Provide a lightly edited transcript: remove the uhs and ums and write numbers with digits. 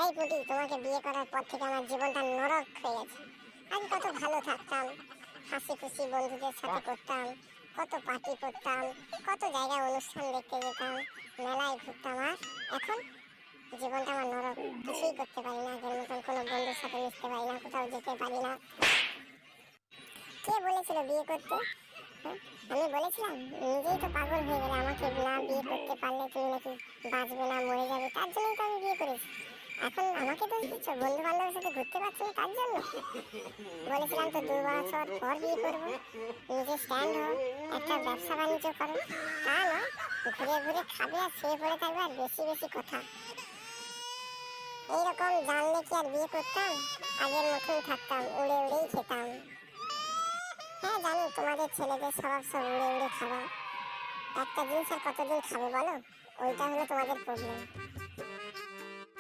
এই পুটি, তোমাকে বিয়ে করার পর থেকে আমার জীবনটা নরক হয়ে গেছে। আমি কত ভালো থাকতাম, হাসি খুশি বন্ধুদের সাথে করতাম, কত পার্টি করতাম, কত জায়গায় অনুষ্ঠান দেখতে যেতাম, মেলায় ঘুরতাম। আর এখন জীবনটা আমার নরক। কিছুই করতে পারি না, আগের মতন কোনো বন্ধুর সাথে মিশতে পারি না, কোথাও যেতে পারি না। কে বলেছিল বিয়ে করতে? হ্যাঁ, আমি বলেছিলাম? নিজেই তো পাগল হয়ে গেলে, আমাকে না বিয়ে করতে পারলে তুমি নাকি বাঁচবে না, মরে যাবে, তার জন্যই তো আমি বিয়ে করেছি। এখন আমাকে দোষ দিচ্ছ বন্ধু বান্ধবের সাথে ঘুরতে পারছি না তার জন্য? বলেছিলাম তো 2 বছর পর বিয়ে করবো। নিজে স্ট্যান্ড হও, একটা ব্যবসা বাণিজ্য করো। তা নয়, ঘুরে ঘুরে খাবে আর শুয়ে পড়ে থাকবে আর বেশি বেশি কথা। এইরকম জানলে কি আর বিয়ে করতাম? আগের মতন থাকতাম, উড়ে উড়েই খেতাম। হ্যাঁ জানি, তোমাদের ছেলেদের স্বভাব সব উড়ে উড়ে খাওয়া। একটা জিনিস আর কতদিন খাবে বলো? ওইটা হলো তোমাদের প্রবলেম।